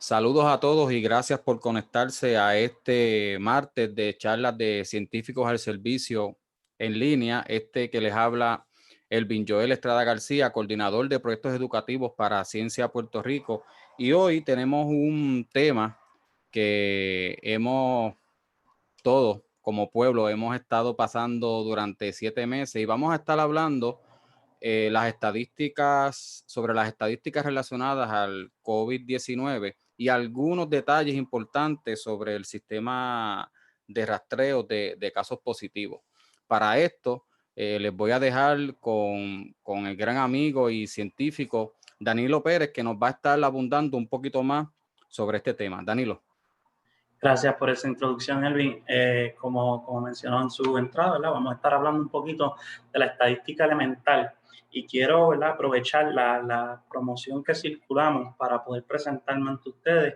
Saludos a todos y gracias por conectarse a este martes de charlas de científicos al servicio en línea. Que les habla Elvin Joel Estrada García, coordinador de proyectos educativos para Ciencia Puerto Rico. Y hoy tenemos un tema que todos como pueblo hemos estado pasando durante 7 meses y vamos a estar hablando sobre las estadísticas relacionadas al COVID-19 y algunos detalles importantes sobre el sistema de rastreo de casos positivos. Para esto, les voy a dejar con el gran amigo y científico Danilo Pérez, que nos va a estar abundando un poquito más sobre este tema. Danilo. Gracias por esa introducción, Elvin. Como mencionó en su entrada, ¿verdad? Vamos a estar hablando un poquito de la estadística elemental y quiero, ¿verdad?, aprovechar la promoción que circulamos para poder presentarme ante ustedes.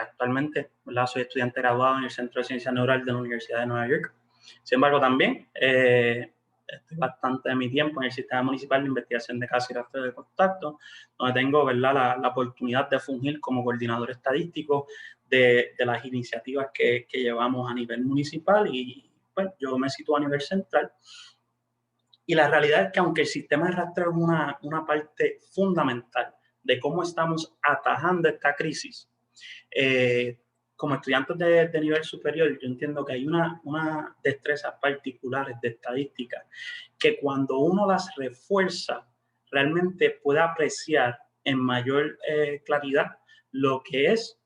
Actualmente, ¿verdad?, soy estudiante graduado en el Centro de Ciencia Neural de la Universidad de Nueva York. Sin embargo, también estoy bastante de mi tiempo en el Sistema Municipal de Investigación de Casos y Rastreo de Contacto, donde tengo, ¿verdad?, la oportunidad de fungir como coordinador estadístico de las iniciativas que llevamos a nivel municipal y pues yo me sitúo a nivel central. Y la realidad es que aunque el sistema de rastreo es una parte fundamental de cómo estamos atajando esta crisis, como estudiantes de nivel superior, yo entiendo que hay una destrezas particulares de estadística que cuando uno las refuerza, realmente puede apreciar en mayor claridad lo que es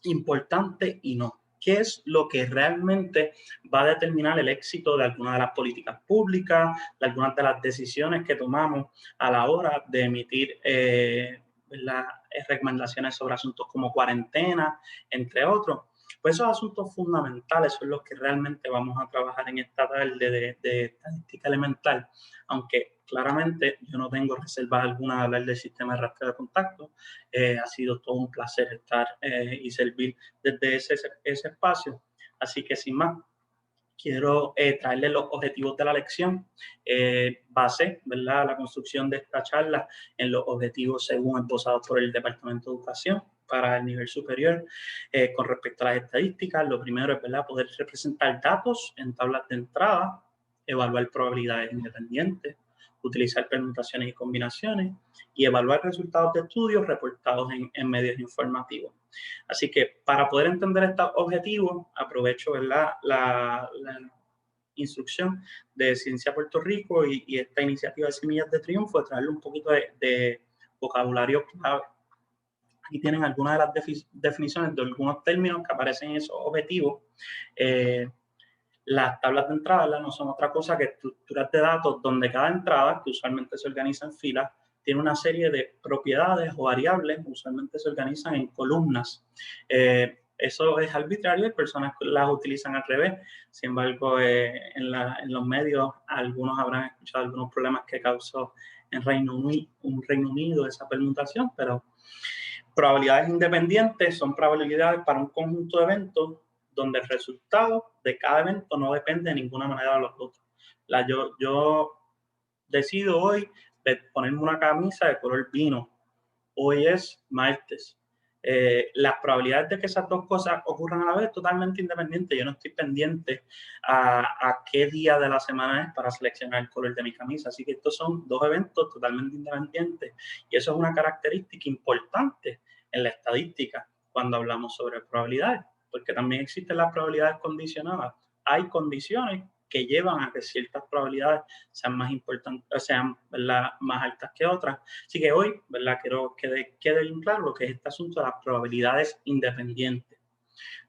importante y no. ¿Qué es lo que realmente va a determinar el éxito de alguna de las políticas públicas, de algunas de las decisiones que tomamos a la hora de emitir las recomendaciones sobre asuntos como cuarentena, entre otros? Pues esos asuntos fundamentales son los que realmente vamos a trabajar en esta tarde de estadística elemental, aunque claramente yo no tengo reservas alguna de hablar del sistema de rastreo de contacto. Ha sido todo un placer estar y servir desde ese espacio. Así que sin más, quiero traerles los objetivos de la lección. Basé, ¿verdad?, la construcción de esta charla en los objetivos según esbozados por el Departamento de Educación para el nivel superior. Con respecto a las estadísticas, lo primero es, ¿verdad?, poder representar datos en tablas de entrada, evaluar probabilidades independientes, utilizar permutaciones y combinaciones y evaluar resultados de estudios reportados en medios informativos. Así que para poder entender estos objetivos, aprovecho, ¿verdad?, la instrucción de Ciencia Puerto Rico y esta iniciativa de Semillas de Triunfo, de traerle un poquito de vocabulario clave. Aquí tienen algunas de las definiciones de algunos términos que aparecen en esos objetivos. Las tablas de entrada, ¿verdad?, no son otra cosa que estructuras de datos donde cada entrada, que usualmente se organiza en filas, tiene una serie de propiedades o variables, usualmente se organizan en columnas. Eso es arbitrario, hay personas que las utilizan al revés. Sin embargo, en los medios, algunos habrán escuchado algunos problemas que causó en Reino Unido esa permutación, pero probabilidades independientes son probabilidades para un conjunto de eventos donde el resultado de cada evento no depende de ninguna manera de los otros. Yo decido hoy de ponerme una camisa de color vino. Hoy es martes. Las probabilidades de que esas dos cosas ocurran a la vez es totalmente independiente. Yo no estoy pendiente a qué día de la semana es para seleccionar el color de mi camisa. Así que estos son dos eventos totalmente independientes. Y eso es una característica importante en la estadística cuando hablamos sobre probabilidades, porque también existen las probabilidades condicionadas. Hay condiciones que llevan a que ciertas probabilidades sean más importantes, sean, ¿verdad?, más altas que otras. Así que hoy, ¿verdad?, quiero que quede bien claro lo que es este asunto de las probabilidades independientes.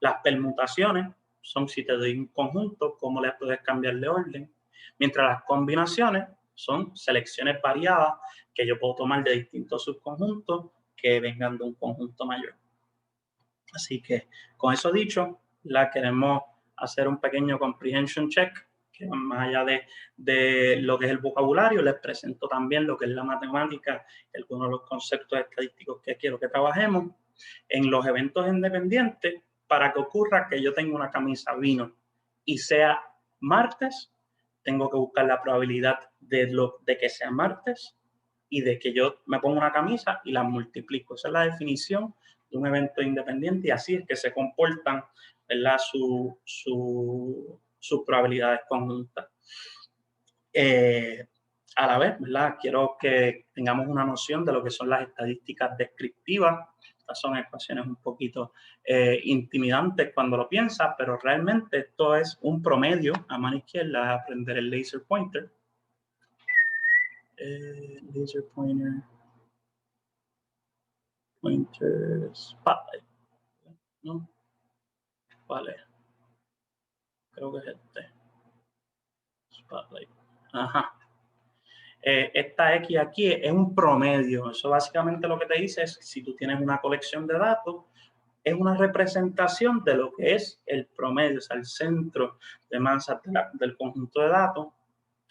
Las permutaciones son si te doy un conjunto, cómo le puedes cambiar de orden, mientras las combinaciones son selecciones variadas que yo puedo tomar de distintos subconjuntos que vengan de un conjunto mayor. Así que con eso dicho, queremos hacer un pequeño comprehension check, que más allá de lo que es el vocabulario, les presento también lo que es la matemática, algunos de los conceptos estadísticos que quiero que trabajemos. En los eventos independientes, para que ocurra que yo tenga una camisa vino y sea martes, tengo que buscar la probabilidad de que sea martes y de que yo me ponga una camisa y la multiplico. Esa es la definición un evento independiente y así es que se comportan, ¿verdad? Sus probabilidades conjuntas. A la vez, ¿verdad? Quiero que tengamos una noción de lo que son las estadísticas descriptivas. Estas son ecuaciones un poquito intimidantes cuando lo piensas, pero realmente esto es un promedio. A mano izquierda, aprender el laser pointer. Laser pointer spotlight. ¿No? Vale. Creo que es este. Spotlight. Ajá. Esta X aquí es un promedio. Eso básicamente lo que te dice es si tú tienes una colección de datos, es una representación de lo que es el promedio, o sea, el centro de masa del conjunto de datos.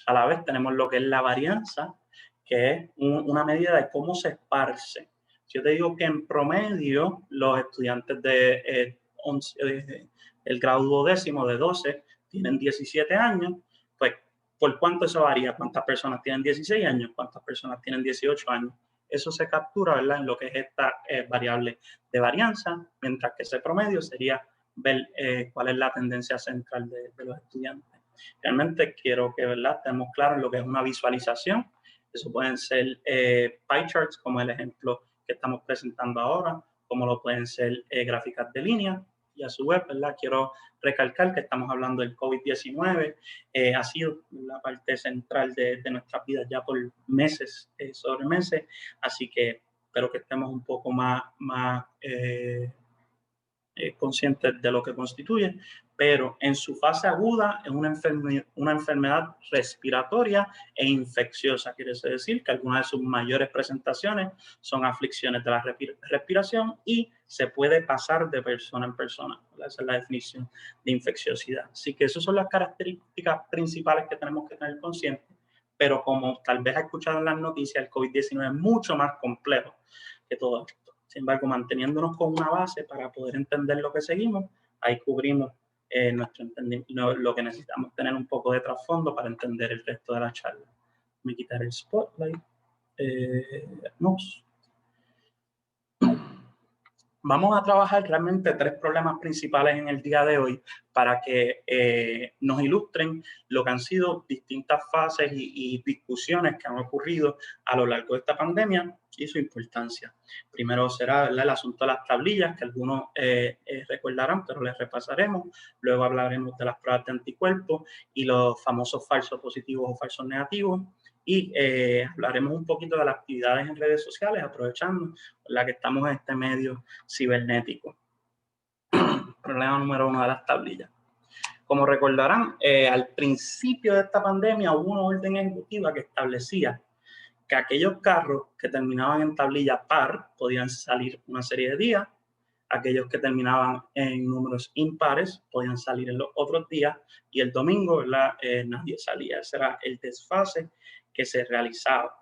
A la vez tenemos lo que es la varianza, que es una medida de cómo se esparce. Si yo te digo que en promedio los estudiantes de el grado 12 de 12 tienen 17 años, pues ¿por cuánto eso varía? ¿Cuántas personas tienen 16 años? ¿Cuántas personas tienen 18 años? Eso se captura, ¿verdad? En lo que es esta variable de varianza, mientras que ese promedio sería ver cuál es la tendencia central de los estudiantes. Realmente quiero que, ¿verdad?, estemos claros en lo que es una visualización. Eso pueden ser pie charts, como el ejemplo que estamos presentando ahora, como lo pueden ser gráficas de línea. Y a su vez, ¿verdad?, quiero recalcar que estamos hablando del COVID-19. Ha sido la parte central de nuestras vidas ya por meses sobre meses. Así que espero que estemos un poco más conscientes de lo que constituye, pero en su fase aguda es una enfermedad respiratoria e infecciosa. Quiere decir que algunas de sus mayores presentaciones son aflicciones de la respiración y se puede pasar de persona en persona. Esa es la definición de infecciosidad. Así que esas son las características principales que tenemos que tener conscientes, pero como tal vez ha escuchado en las noticias, el COVID-19 es mucho más complejo que todo esto. Sin embargo, manteniéndonos con una base para poder entender lo que seguimos, ahí cubrimos nuestro entendimiento, lo que necesitamos tener un poco de trasfondo para entender el resto de la charla. Me quitaré el spotlight. No. Vamos a trabajar realmente tres problemas principales en el día de hoy para que nos ilustren lo que han sido distintas fases y discusiones que han ocurrido a lo largo de esta pandemia y su importancia. Primero será, ¿verdad?, el asunto de las tablillas, que algunos recordarán, pero les repasaremos. Luego hablaremos de las pruebas de anticuerpos y los famosos falsos positivos o falsos negativos. Y hablaremos un poquito de las actividades en redes sociales, aprovechando la que estamos en este medio cibernético. Problema número 1 de las tablillas. Como recordarán, al principio de esta pandemia hubo una orden ejecutiva que establecía que aquellos carros que terminaban en tablilla par podían salir una serie de días, aquellos que terminaban en números impares podían salir en los otros días y el domingo, ¿verdad?, nadie salía. Ese era el desfase que se realizaba.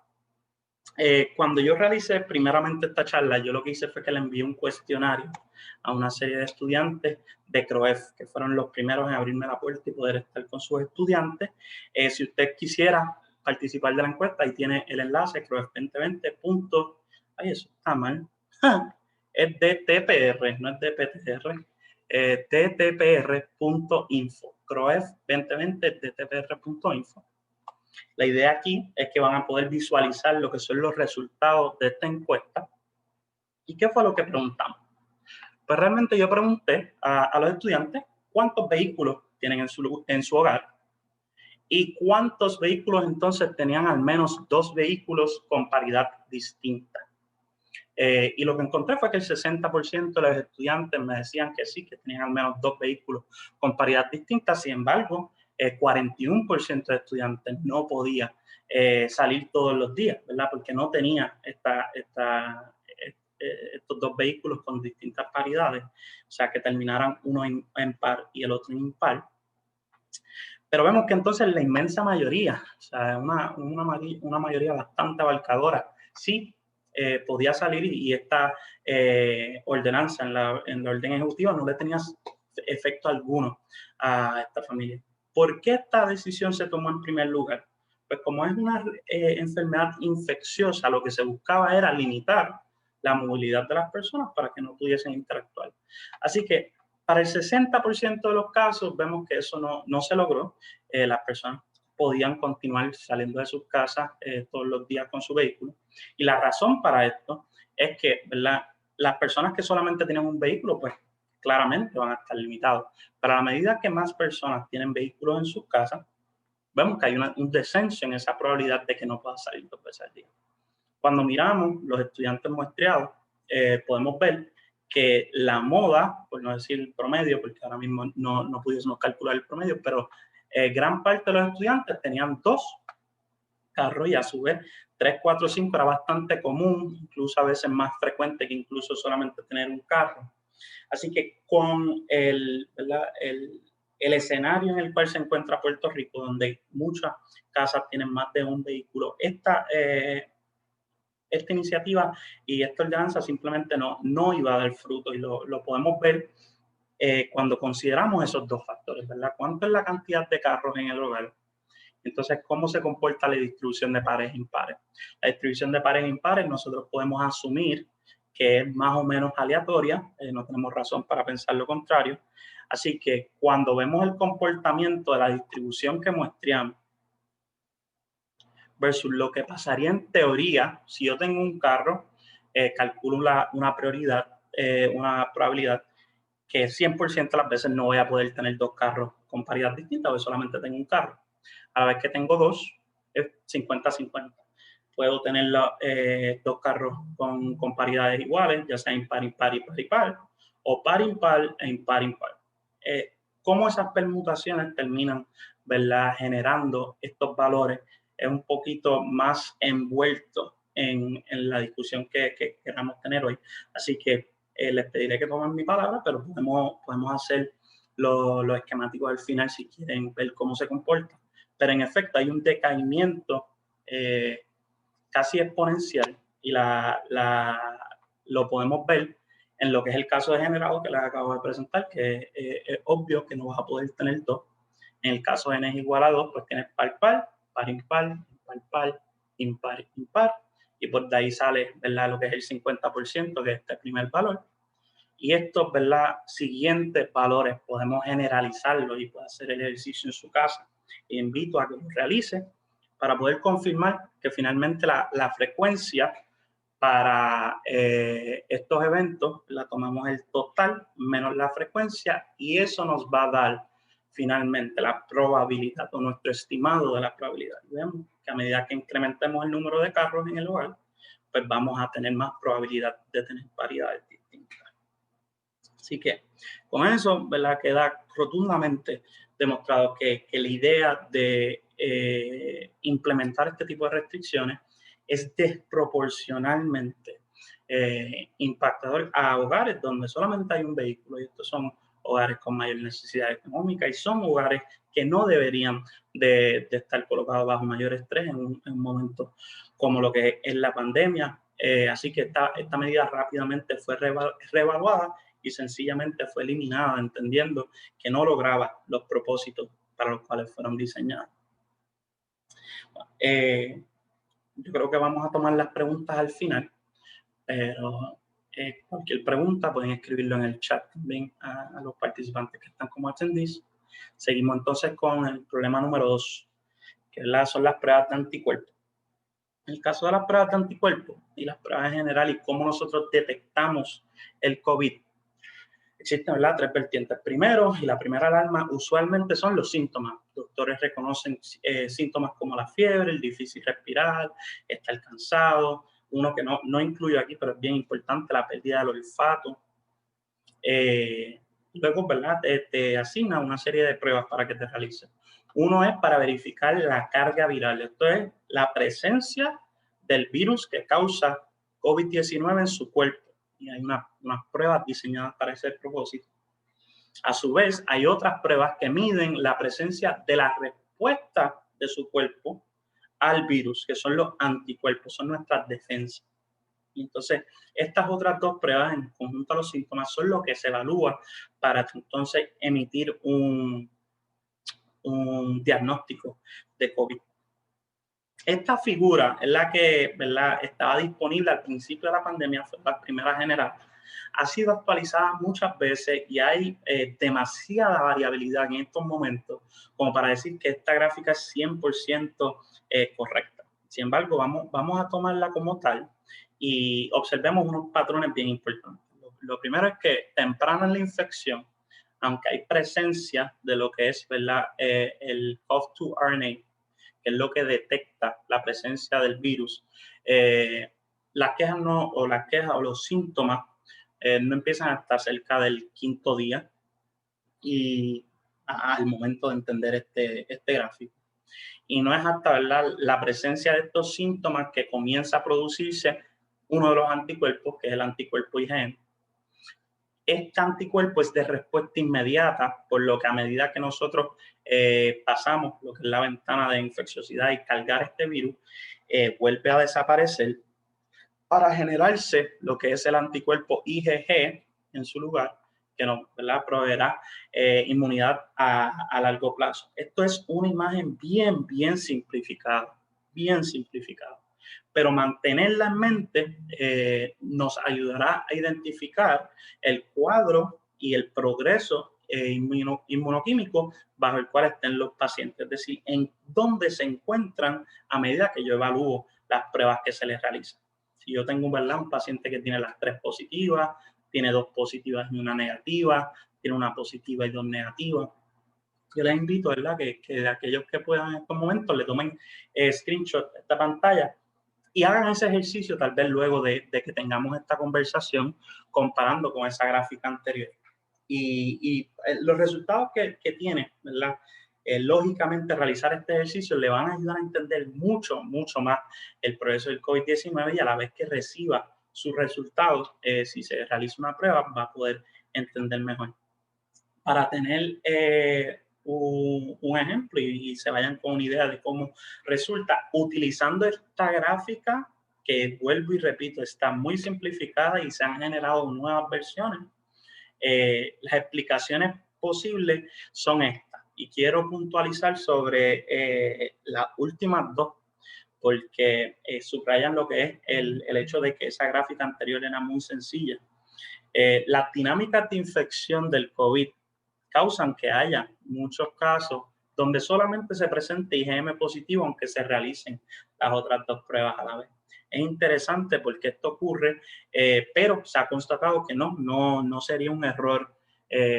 Cuando yo realicé primeramente esta charla, yo lo que hice fue que le envié un cuestionario a una serie de estudiantes de CROEF, que fueron los primeros en abrirme la puerta y poder estar con sus estudiantes. Si usted quisiera participar de la encuesta, ahí tiene el enlace, croef2020. Ay, eso está mal. Es de TPR, no es de PTR. ttpr.info. CROEF2020 de ttpr.info. La idea aquí es que van a poder visualizar lo que son los resultados de esta encuesta. ¿Y qué fue lo que preguntamos? Pues realmente yo pregunté a los estudiantes cuántos vehículos tienen en su hogar y cuántos vehículos entonces tenían al menos 2 vehículos con paridad distinta. Y lo que encontré fue que el 60% de los estudiantes me decían que sí, que tenían al menos 2 vehículos con paridad distinta. Sin embargo, 41% de estudiantes no podía salir todos los días, ¿verdad? Porque no tenía estos 2 vehículos con distintas paridades, o sea, que terminaran uno en par y el otro en impar. Pero vemos que entonces la inmensa mayoría, o sea, una mayoría bastante abarcadora, sí podía salir y esta ordenanza en la orden ejecutiva no le tenía efecto alguno a esta familia. ¿Por qué esta decisión se tomó en primer lugar? Pues como es una enfermedad infecciosa, lo que se buscaba era limitar la movilidad de las personas para que no pudiesen interactuar. Así que para el 60% de los casos vemos que eso no se logró. Las personas podían continuar saliendo de sus casas todos los días con su vehículo. Y la razón para esto es que, ¿verdad?, las personas que solamente tienen un vehículo, pues claramente van a estar limitados. Pero a la medida que más personas tienen vehículos en sus casas, vemos que hay un descenso en esa probabilidad de que no pueda salir 2 veces al día. Cuando miramos los estudiantes muestreados, podemos ver que la moda, por no decir el promedio, porque ahora mismo no pudiésemos calcular el promedio, pero gran parte de los estudiantes tenían 2 carros y a su vez 3, 4, 5 era bastante común, incluso a veces más frecuente que incluso solamente tener un carro. Así que con el escenario en el cual se encuentra Puerto Rico, donde muchas casas tienen más de un vehículo, esta iniciativa y esta ordenanza simplemente no iba a dar fruto y lo podemos ver cuando consideramos esos 2 factores, ¿verdad? ¿Cuánto es la cantidad de carros en el hogar? Entonces, ¿cómo se comporta la distribución de pares e impares? La distribución de pares e impares nosotros podemos asumir que es más o menos aleatoria, no tenemos razón para pensar lo contrario. Así que cuando vemos el comportamiento de la distribución que muestreamos versus lo que pasaría en teoría, si yo tengo un carro, calculo una probabilidad que 100% de las veces no voy a poder tener 2 carros con paridad distinta, porque solamente tengo un carro. A la vez que tengo 2, es 50-50. Puedo tener 2 carros con paridades iguales, ya sea impar, impar, impar, impar, o par, impar e impar, impar. Cómo esas permutaciones terminan, ¿verdad?, generando estos valores es un poquito más envuelto en la discusión que queramos tener hoy. Así que les pediré que tomen mi palabra, pero podemos hacer lo esquemático al final si quieren ver cómo se comporta. Pero en efecto hay un decaimiento casi exponencial y lo podemos ver en lo que es el caso degenerado que les acabo de presentar, que es obvio que no vas a poder tener 2. En el caso de n es igual a 2, pues tienes par, par, par, impar, impar, par, impar, impar, y por de ahí sale, ¿verdad?, lo que es el 50%, que es este primer valor. Y estos, ¿verdad?, siguientes valores podemos generalizarlos y puede hacer el ejercicio en su casa. Y invito a que lo realice para poder confirmar que finalmente la frecuencia para estos eventos la tomamos el total menos la frecuencia y eso nos va a dar finalmente la probabilidad o nuestro estimado de la probabilidad. Vemos que a medida que incrementemos el número de carros en el hogar, pues vamos a tener más probabilidad de tener variedades distintas. Así que con eso, ¿verdad?, queda rotundamente demostrado que la idea de implementar este tipo de restricciones es desproporcionalmente impactador a hogares donde solamente hay un vehículo, y estos son hogares con mayor necesidad económica y son hogares que no deberían de estar colocados bajo mayor estrés en un momento como lo que es la pandemia. Así que esta medida rápidamente fue reevaluada y sencillamente fue eliminada, entendiendo que no lograba los propósitos para los cuales fueron diseñadas. Yo creo que vamos a tomar las preguntas al final, pero cualquier pregunta pueden escribirlo en el chat también a los participantes que están como attendees. Seguimos entonces con el problema número 2, que son las pruebas de anticuerpos. En el caso de las pruebas de anticuerpos y las pruebas en general y cómo nosotros detectamos el COVID, existen, ¿verdad?, 3 vertientes. Primero, y la primera alarma usualmente son los síntomas. Doctores reconocen síntomas como la fiebre, el difícil respirar, estar cansado. Uno que no incluyo aquí, pero es bien importante, la pérdida del olfato. Luego, ¿verdad?, te asigna una serie de pruebas para que te realices. Uno es para verificar la carga viral. Esto es la presencia del virus que causa COVID-19 en su cuerpo. Y hay unas pruebas diseñadas para ese propósito. A su vez, hay otras pruebas que miden la presencia de la respuesta de su cuerpo al virus, que son los anticuerpos, son nuestras defensas. Y entonces, estas otras 2 pruebas, en conjunto a los síntomas, son lo que se evalúa para entonces emitir un diagnóstico de COVID. Esta figura es la que, ¿verdad?, estaba disponible al principio de la pandemia, fue la primera general. Ha sido actualizada muchas veces y hay demasiada variabilidad en estos momentos como para decir que esta gráfica es 100% correcta. Sin embargo, vamos a tomarla como tal y observemos unos patrones bien importantes. Lo primero es que temprano en la infección, aunque hay presencia de lo que es, ¿verdad?, el COV2 RNA, que es lo que detecta la presencia del virus, las quejas no, o las quejas o los síntomas no empiezan hasta cerca del quinto día y al momento de entender este gráfico. Y no es hasta, ¿verdad?, la presencia de estos síntomas que comienza a producirse uno de los anticuerpos, que es el anticuerpo IgM. Este anticuerpo es de respuesta inmediata, por lo que a medida que nosotros pasamos lo que es la ventana de infecciosidad y cargar este virus, vuelve a desaparecer para generarse lo que es el anticuerpo IgG en su lugar, que nos, ¿verdad?, proveerá inmunidad a largo plazo. Esto es una imagen bien simplificada, bien simplificada. Pero mantenerla en mente nos ayudará a identificar el cuadro y el progreso inmunoquímico bajo el cual estén los pacientes, es decir, en dónde se encuentran a medida que yo evalúo las pruebas que se les realizan. Si yo tengo, ¿verdad?, un paciente que tiene las 3 positivas, tiene 2 positivas y una negativa, tiene una positiva y 2 negativas, yo les invito, ¿verdad?, que de aquellos que puedan en estos momentos le tomen screenshot de esta pantalla y hagan ese ejercicio tal vez luego de que tengamos esta conversación comparando con esa gráfica anterior. Y los resultados que tiene, ¿verdad? Lógicamente realizar este ejercicio le van a ayudar a entender mucho más el proceso del COVID-19 y a la vez que reciba sus resultados, si se realiza una prueba, va a poder entender mejor. Para tener un ejemplo y se vayan con una idea de cómo resulta, utilizando esta gráfica, que vuelvo y repito, está muy simplificada y se han generado nuevas versiones. Las explicaciones posibles son estas y quiero puntualizar sobre las últimas dos porque subrayan lo que es el hecho de que esa gráfica anterior era muy sencilla. Las dinámicas de infección del COVID causan que haya muchos casos donde solamente se presente IgM positivo aunque se realicen las otras 2 pruebas a la vez. Es interesante porque esto ocurre, pero se ha constatado que no sería un error.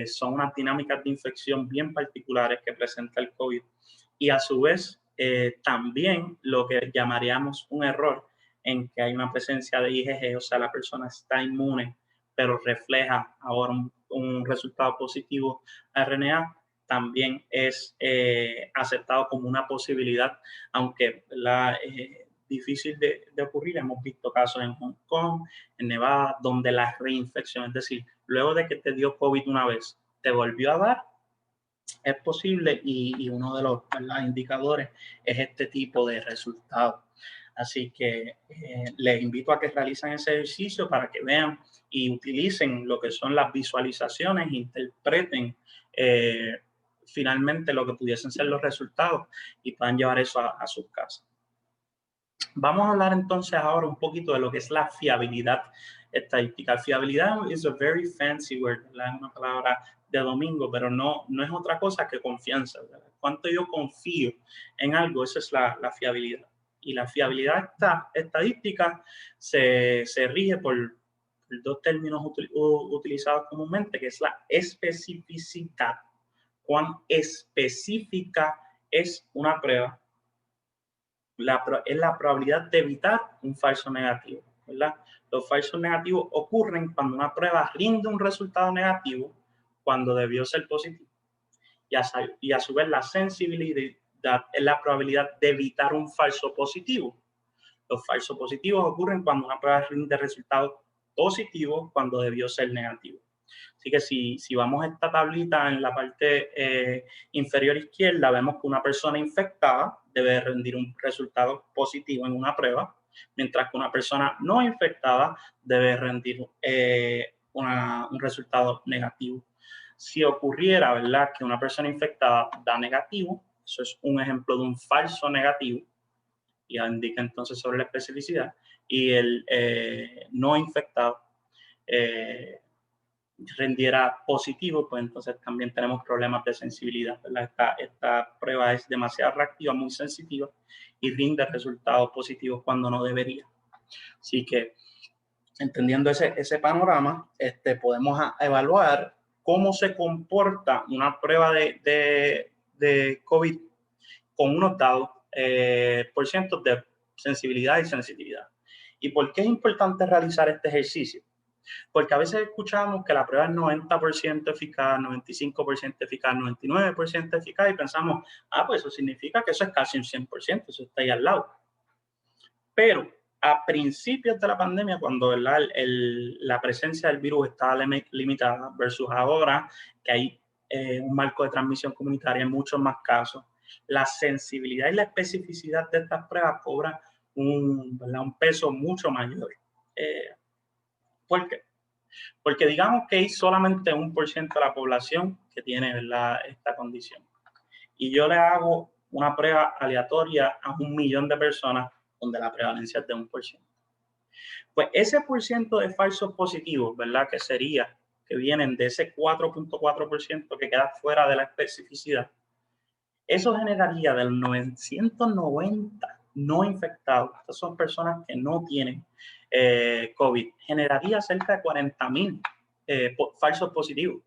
Son unas dinámicas de infección bien particulares que presenta el COVID. Y a su vez, también lo que llamaríamos un error en que hay una presencia de IgG, o sea, la persona está inmune, pero refleja ahora un resultado positivo a RNA, también es aceptado como una posibilidad, aunque difícil de ocurrir. Hemos visto casos en Hong Kong, en Nevada, donde la reinfección, es decir, luego de que te dio COVID una vez, te volvió a dar, es posible y uno de los, ¿verdad?, indicadores es este tipo de resultados. Así que les invito a que realicen ese ejercicio para que vean y utilicen lo que son las visualizaciones, interpreten finalmente lo que pudiesen ser los resultados y puedan llevar eso a sus casas. Vamos a hablar entonces ahora un poquito de lo que es la fiabilidad estadística. Fiabilidad is a very fancy word, ¿verdad? Es una palabra de domingo, pero no es otra cosa que confianza, ¿verdad? Cuánto yo confío en algo, esa es la fiabilidad. Y la fiabilidad estadística se rige por 2 términos utilizados comúnmente, que es la especificidad. Cuán específica es una prueba es la probabilidad de evitar un falso negativo, ¿verdad? Los falsos negativos ocurren cuando una prueba rinde un resultado negativo cuando debió ser positivo. Y a su vez la sensibilidad es la probabilidad de evitar un falso positivo. Los falsos positivos ocurren cuando una prueba rinde resultados positivos cuando debió ser negativo. Así que si vamos a esta tablita en la parte inferior izquierda, vemos que una persona infectada debe rendir un resultado positivo en una prueba, mientras que una persona no infectada debe rendir un resultado negativo. Si ocurriera, ¿verdad?, que una persona infectada da negativo, eso es un ejemplo de un falso negativo, y indica entonces sobre la especificidad, y el no infectado rendiera positivo, pues entonces también tenemos problemas de sensibilidad, ¿verdad? Esta prueba es demasiado reactiva, muy sensitiva y rinde resultados positivos cuando no debería. Así que, entendiendo ese panorama, podemos evaluar cómo se comporta una prueba de COVID con unos dados por cientos de sensibilidad y sensitividad. ¿Y por qué es importante realizar este ejercicio? Porque a veces escuchamos que la prueba es 90% eficaz, 95% eficaz, 99% eficaz y pensamos, pues eso significa que eso es casi un 100%, eso está ahí al lado. Pero a principios de la pandemia, cuando la presencia del virus estaba limitada versus ahora que hay un marco de transmisión comunitaria en muchos más casos, la sensibilidad y la especificidad de estas pruebas cobran un peso mucho mayor. ¿Por qué? Porque digamos que hay solamente 1% de la población que tiene, ¿verdad?, esta condición. Y yo le hago una prueba aleatoria a 1 millón de personas donde la prevalencia es de 1%. Pues ese por ciento de falsos positivos, ¿verdad?, que sería, que vienen de ese 4.4% que queda fuera de la especificidad, eso generaría del 990 no infectados, estas son personas que no tienen COVID, generaría cerca de 40,000 falsos positivos.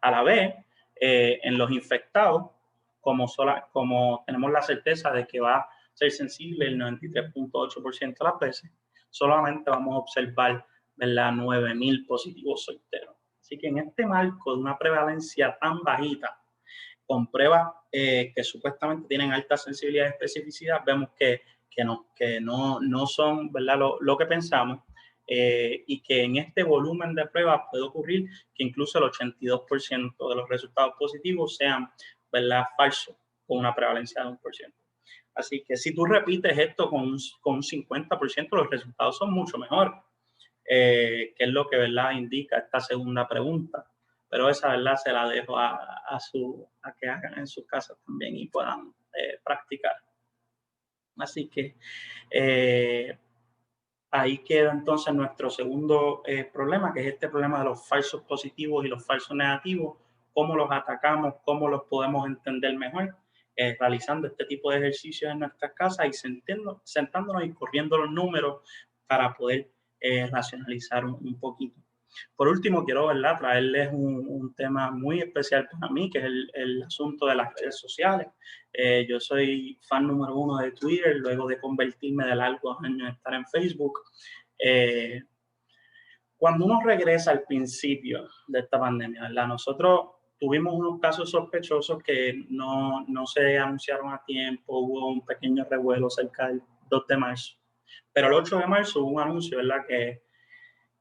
A la vez, en los infectados, como tenemos la certeza de que va a ser sensible el 93.8% de las veces, solamente vamos a observar, ¿verdad?, 9,000 positivos solteros. Así que en este marco de una prevalencia tan bajita, con pruebas que supuestamente tienen alta sensibilidad y especificidad, vemos que no son, ¿verdad?, lo que pensamos, y que en este volumen de pruebas puede ocurrir que incluso el 82% de los resultados positivos sean, ¿verdad?, falsos, con una prevalencia de 1%. Así que si tú repites esto con un 50%, los resultados son mucho mejores, que es lo que, ¿verdad?, indica esta segunda pregunta. Pero esa, ¿verdad?, se la dejo a que hagan en sus casas también y puedan practicar. Así que ahí queda entonces nuestro segundo problema, que es este problema de los falsos positivos y los falsos negativos, cómo los atacamos, cómo los podemos entender mejor, realizando este tipo de ejercicios en nuestras casas y sentándonos y corriendo los números para poder racionalizar un poquito. Por último, quiero, ¿verdad?, traerles un tema muy especial para mí, que es el asunto de las redes sociales. Yo soy fan número 1 de Twitter, luego de convertirme de largos años a estar en Facebook. Cuando uno regresa al principio de esta pandemia, ¿verdad?, nosotros tuvimos unos casos sospechosos que no se anunciaron a tiempo, hubo un pequeño revuelo cerca del 2 de marzo. Pero el 8 de marzo hubo un anuncio, ¿verdad?, que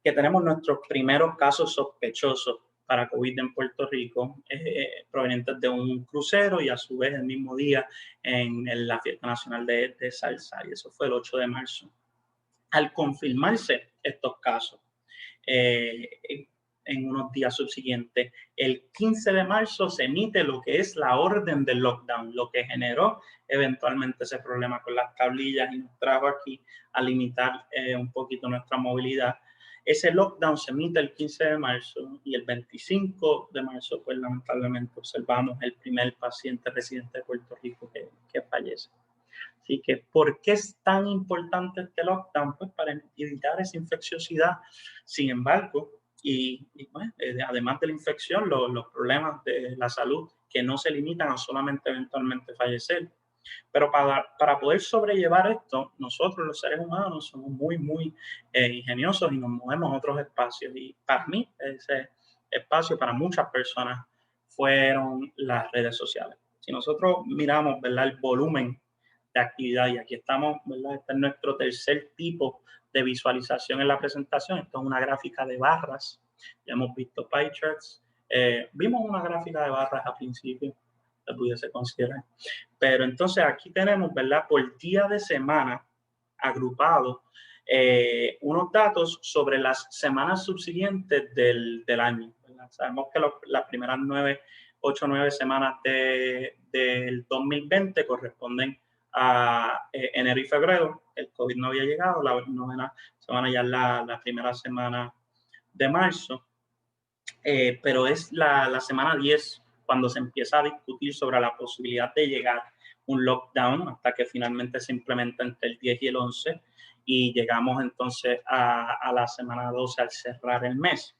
tenemos nuestros primeros casos sospechosos para COVID en Puerto Rico, provenientes de un crucero y a su vez el mismo día en la Fiesta Nacional de Salsa, y eso fue el 8 de marzo. Al confirmarse estos casos, en unos días subsiguientes, el 15 de marzo se emite lo que es la orden del lockdown, lo que generó eventualmente ese problema con las tablillas y nos trajo aquí a limitar un poquito nuestra movilidad. Ese lockdown se emite el 15 de marzo y el 25 de marzo, pues lamentablemente observamos el primer paciente residente de Puerto Rico que fallece. Así que, ¿por qué es tan importante este lockdown? Pues para evitar esa infecciosidad. Sin embargo, bueno, además de la infección, los problemas de la salud que no se limitan a solamente eventualmente fallecer. Pero para poder sobrellevar esto, nosotros los seres humanos somos muy ingeniosos y nos movemos a otros espacios. Y para mí, ese espacio para muchas personas fueron las redes sociales. Si nosotros miramos, ¿verdad?, el volumen de actividad, y aquí estamos, ¿verdad?, este es nuestro tercer tipo de visualización en la presentación. Esto es una gráfica de barras. Ya hemos visto pie charts. Vimos una gráfica de barras al principio, se pudiese considerar. Pero entonces aquí tenemos, ¿verdad?, por día de semana agrupados unos datos sobre las semanas subsiguientes del año, ¿verdad? Sabemos que las primeras 8 o 9 semanas del 2020 corresponden a enero y febrero. El COVID no había llegado, la novena semana ya es la primera semana de marzo, pero es la semana 10 cuando se empieza a discutir sobre la posibilidad de llegar un lockdown hasta que finalmente se implementa entre el 10 y el 11 y llegamos entonces a la semana 12 al cerrar el mes.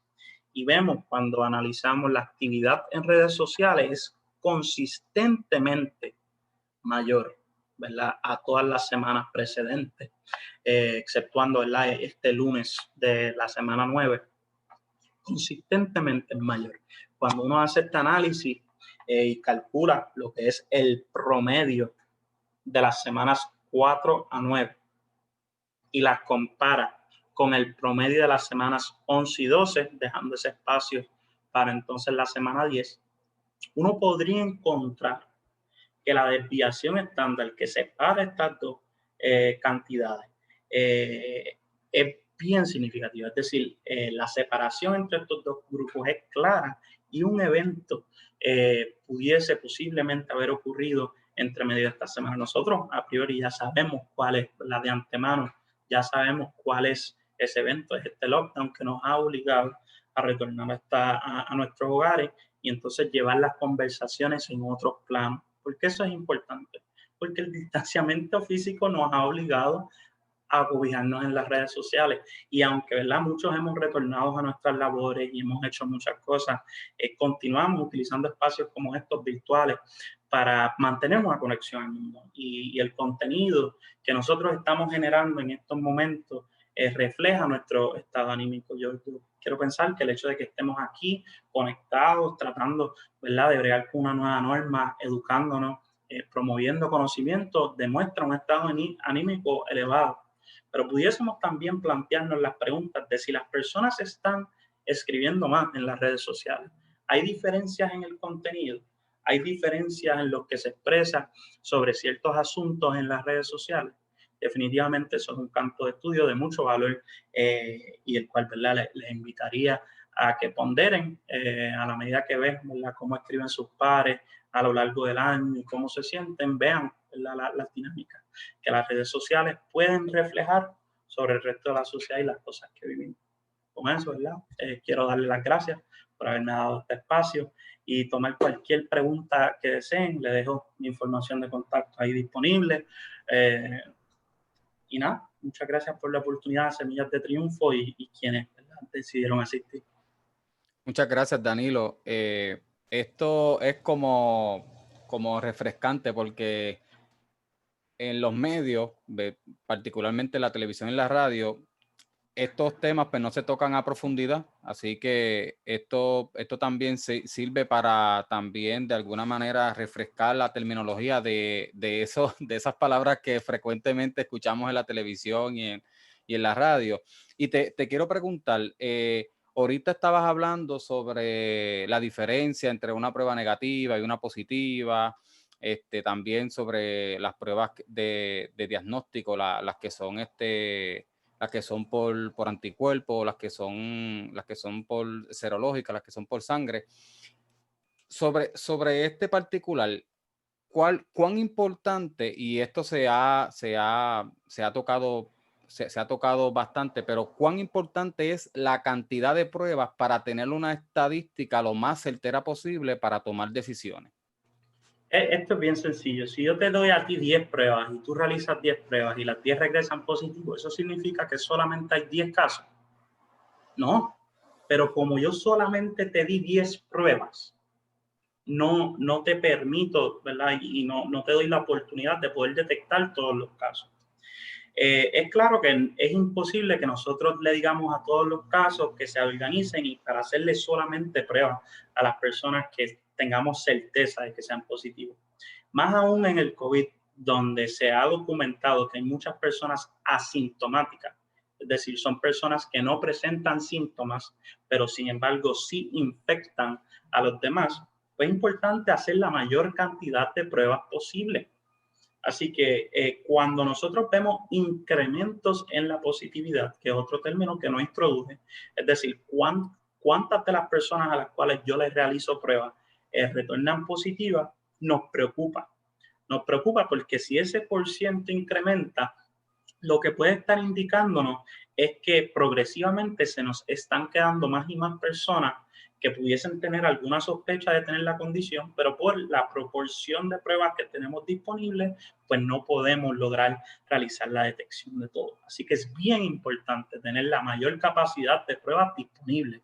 Y vemos cuando analizamos la actividad en redes sociales es consistentemente mayor, ¿verdad? A todas las semanas precedentes, exceptuando, ¿verdad? Este lunes de la semana 9, consistentemente mayor. Cuando uno hace este análisis y calcula lo que es el promedio de las semanas 4 a 9 y las compara con el promedio de las semanas 11 y 12, dejando ese espacio para entonces la semana 10, uno podría encontrar que la desviación estándar que separa estas dos cantidades es bien significativa. Es decir, la separación entre estos dos grupos es clara y un evento pudiese posiblemente haber ocurrido entre medio de esta semana. Nosotros a priori ya sabemos cuál es la de antemano, ya sabemos cuál es ese evento, es este lockdown que nos ha obligado a retornar a nuestros hogares y entonces llevar las conversaciones en otros planos. ¿Por qué eso es importante? Porque el distanciamiento físico nos ha obligado a cobijarnos en las redes sociales. Y aunque, ¿verdad?, muchos hemos retornado a nuestras labores y hemos hecho muchas cosas, continuamos utilizando espacios como estos virtuales para mantener una conexión al mundo. Y el contenido que nosotros estamos generando en estos momentos refleja nuestro estado anímico. Yo quiero pensar que el hecho de que estemos aquí conectados, tratando, ¿verdad?, de bregar con una nueva norma, educándonos, promoviendo conocimiento, demuestra un estado anímico elevado. Pero pudiésemos también plantearnos las preguntas de si las personas están escribiendo más en las redes sociales. ¿Hay diferencias en el contenido? ¿Hay diferencias en lo que se expresa sobre ciertos asuntos en las redes sociales? Definitivamente eso es un campo de estudio de mucho valor y el cual, ¿verdad?, les invitaría a que ponderen a la medida que ven, ¿verdad?, cómo escriben sus pares a lo largo del año y cómo se sienten, vean las dinámicas que las redes sociales pueden reflejar sobre el resto de la sociedad y las cosas que vivimos. Con eso, ¿verdad? Quiero darle las gracias por haberme dado este espacio y tomar cualquier pregunta que deseen. Le dejo mi información de contacto ahí disponible. Y nada, muchas gracias por la oportunidad de Semillas de Triunfo y quienes, ¿verdad?, decidieron asistir. Muchas gracias, Danilo. Esto es como refrescante porque en los medios, particularmente la televisión y la radio, estos temas pues no se tocan a profundidad, así que esto también sirve para también de alguna manera refrescar la terminología de esas palabras que frecuentemente escuchamos en la televisión y en la radio. Y te quiero preguntar, ahorita estabas hablando sobre la diferencia entre una prueba negativa y una positiva, también sobre las pruebas de diagnóstico, las que son las que son por anticuerpos, las que son por serológicas, las que son por sangre. Sobre este particular, ¿cuán importante, y esto se ha tocado bastante, pero cuán importante es la cantidad de pruebas para tener una estadística lo más certera posible para tomar decisiones? Esto es bien sencillo. Si yo te doy a ti 10 pruebas y tú realizas 10 pruebas y las 10 regresan positivos, ¿eso significa que solamente hay 10 casos? No, pero como yo solamente te di 10 pruebas, no te permito, ¿verdad? Y no te doy la oportunidad de poder detectar todos los casos. Es claro que es imposible que nosotros le digamos a todos los casos que se organicen y para hacerle solamente pruebas a las personas que tengamos certeza de que sean positivos. Más aún en el COVID, donde se ha documentado que hay muchas personas asintomáticas, es decir, son personas que no presentan síntomas, pero sin embargo sí infectan a los demás, pues es importante hacer la mayor cantidad de pruebas posible. Así que cuando nosotros vemos incrementos en la positividad, que es otro término que no introduje, es decir, cuántas de las personas a las cuales yo les realizo pruebas retornan positivas, nos preocupa. Nos preocupa porque si ese por ciento incrementa, lo que puede estar indicándonos es que progresivamente se nos están quedando más y más personas que pudiesen tener alguna sospecha de tener la condición, pero por la proporción de pruebas que tenemos disponibles, pues no podemos lograr realizar la detección de todo. Así que es bien importante tener la mayor capacidad de pruebas disponibles.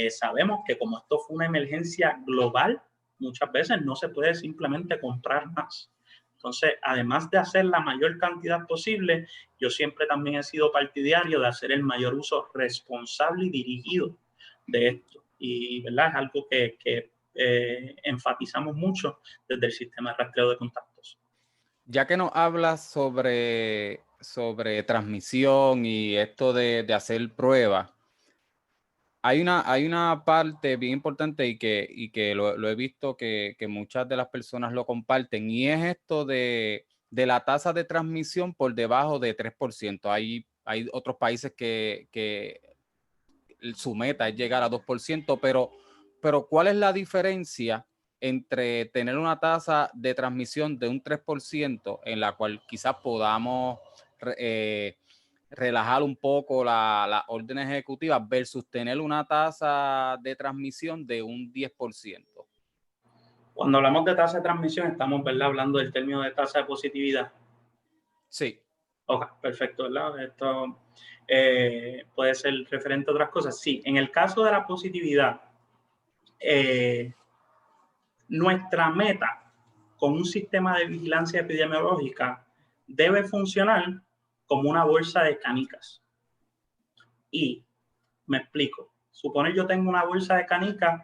Sabemos que como esto fue una emergencia global, muchas veces no se puede simplemente comprar más. Entonces, además de hacer la mayor cantidad posible, yo siempre también he sido partidario de hacer el mayor uso responsable y dirigido de esto. Y, ¿verdad? Es algo que enfatizamos mucho desde el sistema de rastreo de contactos. Ya que nos hablas sobre transmisión y esto de hacer pruebas, hay una parte bien importante y que lo he visto que muchas de las personas lo comparten, y es esto de la tasa de transmisión por debajo de 3%. Hay otros países que su meta es llegar a 2%, pero ¿cuál es la diferencia entre tener una tasa de transmisión de un 3%, en la cual quizás podamos relajar un poco las órdenes ejecutivas, versus tener una tasa de transmisión de un 10%? Cuando hablamos de tasa de transmisión, estamos, ¿verdad?, hablando del término de tasa de positividad. Sí. Ok, perfecto, ¿verdad? Esto puede ser referente a otras cosas. Sí, en el caso de la positividad, nuestra meta con un sistema de vigilancia epidemiológica debe funcionar como una bolsa de canicas. Y me explico. Suponer yo tengo una bolsa de canicas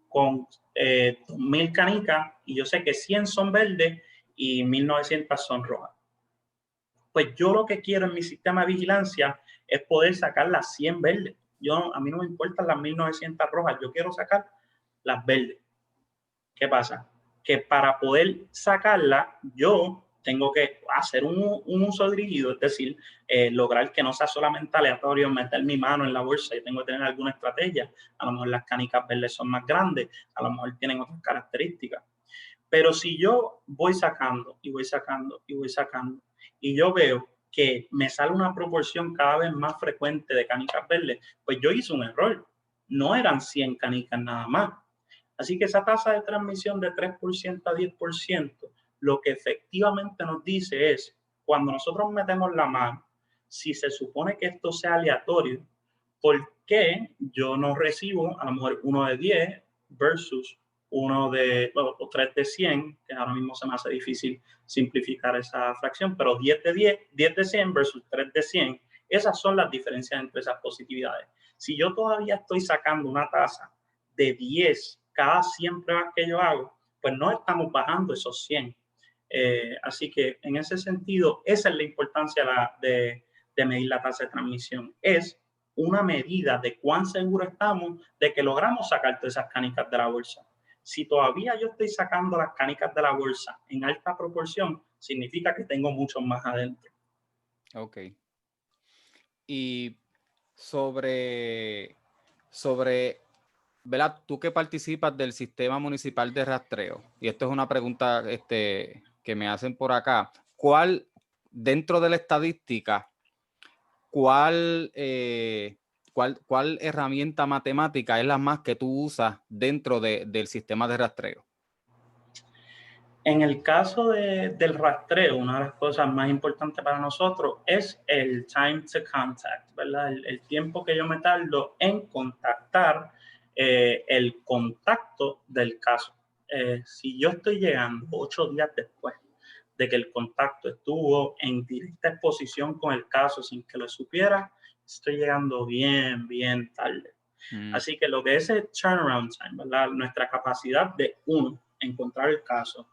con 2.000 canicas y yo sé que 100 son verdes y 1.900 son rojas. Pues yo lo que quiero en mi sistema de vigilancia es poder sacar las 100 verdes. A mí no me importan las 1.900 rojas, yo quiero sacar las verdes. ¿Qué pasa? Que para poder sacarla, yo tengo que hacer un uso dirigido, es decir, lograr que no sea solamente aleatorio meter mi mano en la bolsa. Yo tengo que tener alguna estrategia. A lo mejor las canicas verdes son más grandes, a lo mejor tienen otras características. Pero si yo voy sacando y voy sacando y voy sacando, y yo veo que me sale una proporción cada vez más frecuente de canicas verdes, pues yo hice un error. No eran 100 canicas nada más. Así que esa tasa de transmisión de 3% a 10%, lo que efectivamente nos dice es, cuando nosotros metemos la mano, si se supone que esto sea aleatorio, ¿por qué yo no recibo a lo mejor 1 de 10 versus o 3 de 100, que ahora mismo se me hace difícil simplificar esa fracción, pero 10 de 10, 10 de 100 versus 3 de 100, esas son las diferencias entre esas positividades. Si yo todavía estoy sacando una tasa de 10 cada 100 pruebas que yo hago, pues no estamos bajando esos 100. Así que en ese sentido, esa es la importancia de medir la tasa de transmisión. Es una medida de cuán seguro estamos de que logramos sacar todas esas canicas de la bolsa. Si todavía yo estoy sacando las canicas de la bolsa en alta proporción, significa que tengo mucho más adentro. Ok. Y sobre, ¿verdad? Tú que participas del sistema municipal de rastreo, y esto es una pregunta que me hacen por acá, ¿cuál, dentro de la estadística, cuál herramienta matemática es la más que tú usas dentro del sistema de rastreo? En el caso del rastreo, una de las cosas más importantes para nosotros es el time to contact, ¿verdad? El tiempo que yo me tardo en contactar el contacto del caso. Si yo estoy llegando 8 días después de que el contacto estuvo en directa exposición con el caso sin que lo supiera, estoy llegando bien, bien tarde. Así que lo que es el turnaround time, ¿verdad? Nuestra capacidad de, encontrar el caso,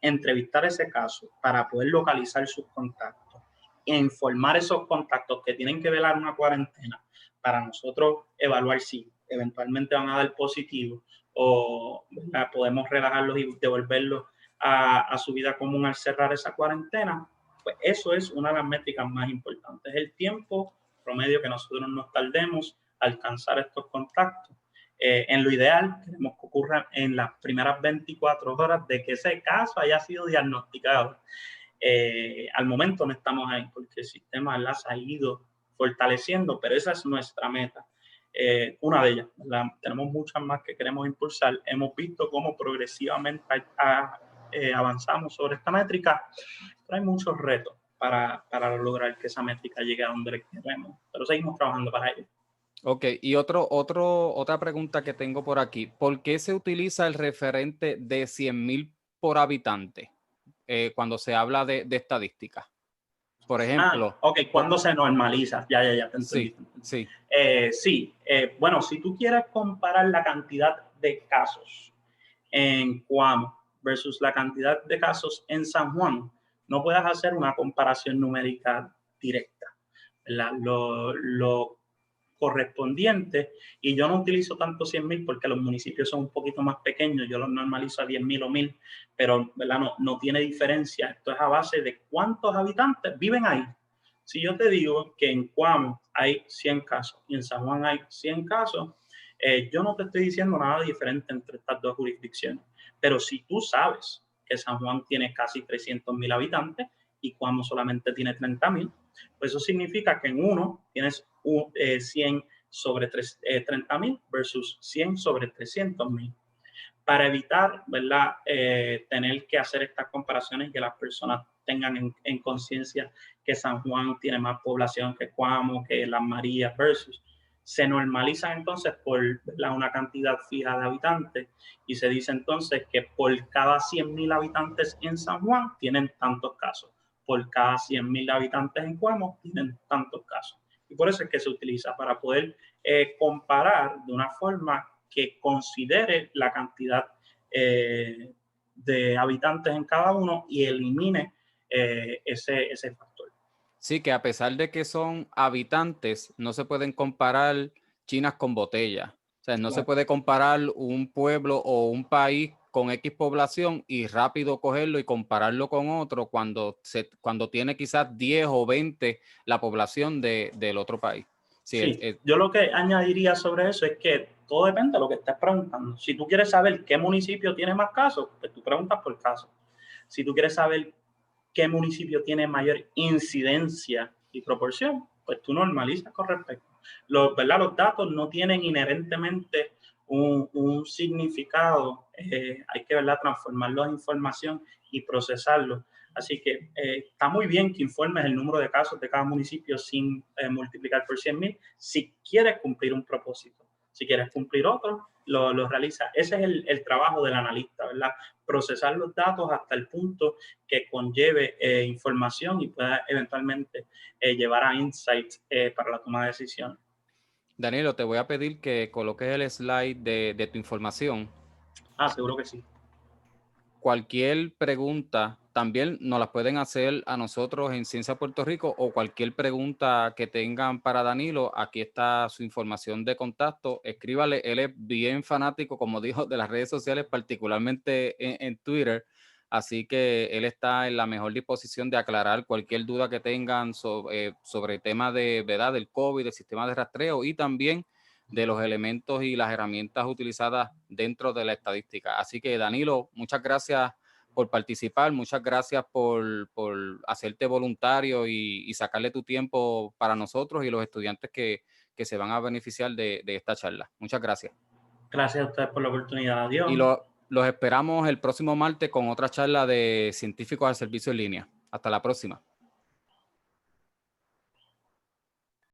entrevistar ese caso para poder localizar sus contactos e informar esos contactos que tienen que velar una cuarentena para nosotros evaluar si eventualmente van a dar positivo o, ¿verdad?, podemos relajarlos y devolverlos a su vida común al cerrar esa cuarentena. Pues eso es una de las métricas más importantes, el tiempo promedio que nosotros nos tardemos a alcanzar estos contactos. En lo ideal, queremos que ocurra en las primeras 24 horas de que ese caso haya sido diagnosticado. Al momento no estamos ahí porque el sistema las ha ido fortaleciendo, pero esa es nuestra meta. Una de ellas, tenemos muchas más que queremos impulsar. Hemos visto cómo progresivamente avanzamos sobre esta métrica, pero hay muchos retos para lograr que esa métrica llegue a donde queremos, pero seguimos trabajando para ello. Ok, y otra pregunta que tengo por aquí. ¿Por qué se utiliza el referente de 100,000 por habitante cuando se habla de estadística? Por ejemplo. Ok, ¿cuándo se normaliza? Ya, te entendí. Sí, sí. Sí, bueno, si tú quieres comparar la cantidad de casos en Coamo versus la cantidad de casos en San Juan, no puedes hacer una comparación numérica directa. Lo correspondiente, y yo no utilizo tanto 100,000 porque los municipios son un poquito más pequeños, yo los normalizo a 10,000 o 1,000, pero ¿verdad? No tiene diferencia. Esto es a base de cuántos habitantes viven ahí. Si yo te digo que en Coamo hay 100 casos y en San Juan hay 100 casos, yo no te estoy diciendo nada diferente entre estas dos jurisdicciones. Pero si tú sabes que San Juan tiene casi 300,000 habitantes y Coamo solamente tiene 30,000, pues eso significa que en uno tienes 100 sobre 30,000 versus 100 sobre 300,000. Para evitar, ¿verdad? Tener que hacer estas comparaciones y que las personas tengan en conciencia que San Juan tiene más población que Coamo, que Las Marías versus. Se normalizan entonces por, ¿verdad?, una cantidad fija de habitantes y se dice entonces que por cada 100,000 habitantes en San Juan tienen tantos casos, por cada 100,000 habitantes en Coamo tienen tantos casos. Y por eso es que se utiliza para poder comparar de una forma que considere la cantidad de habitantes en cada uno y elimine ese factor. Sí, que a pesar de que son habitantes, no se pueden comparar chinas con botellas. O sea, no se puede comparar un pueblo o un país con X población y rápido cogerlo y compararlo con otro cuando tiene quizás 10 o 20 la población del otro país. Sí, yo lo que añadiría sobre eso es que todo depende de lo que estés preguntando. Si tú quieres saber qué municipio tiene más casos, pues tú preguntas por caso. Si tú quieres saber qué municipio tiene mayor incidencia y proporción, pues tú normalizas con respecto. ¿Verdad? Los datos no tienen inherentemente un significado, hay que, ¿verdad?, transformarlo en información y procesarlo. Así que está muy bien que informes el número de casos de cada municipio sin multiplicar por 100,000 si quieres cumplir un propósito. Si quieres cumplir otro, lo realiza. Ese es el trabajo del analista, ¿verdad? Procesar los datos hasta el punto que conlleve información y pueda eventualmente llevar a insights para la toma de decisiones. Danilo, te voy a pedir que coloques el slide de tu información. Seguro que sí. Cualquier pregunta también nos las pueden hacer a nosotros en Ciencia Puerto Rico o cualquier pregunta que tengan para Danilo. Aquí está su información de contacto. Escríbale, él es bien fanático, como dijo, de las redes sociales, particularmente en Twitter. Así que él está en la mejor disposición de aclarar cualquier duda que tengan sobre el tema de, ¿verdad?, del COVID, del sistema de rastreo y también de los elementos y las herramientas utilizadas dentro de la estadística. Así que, Danilo, muchas gracias por participar, muchas gracias por hacerte voluntario y sacarle tu tiempo para nosotros y los estudiantes que se van a beneficiar de esta charla. Muchas gracias. Gracias a ustedes por la oportunidad. Adiós. Y los esperamos el próximo martes con otra charla de científicos al servicio en línea. Hasta la próxima.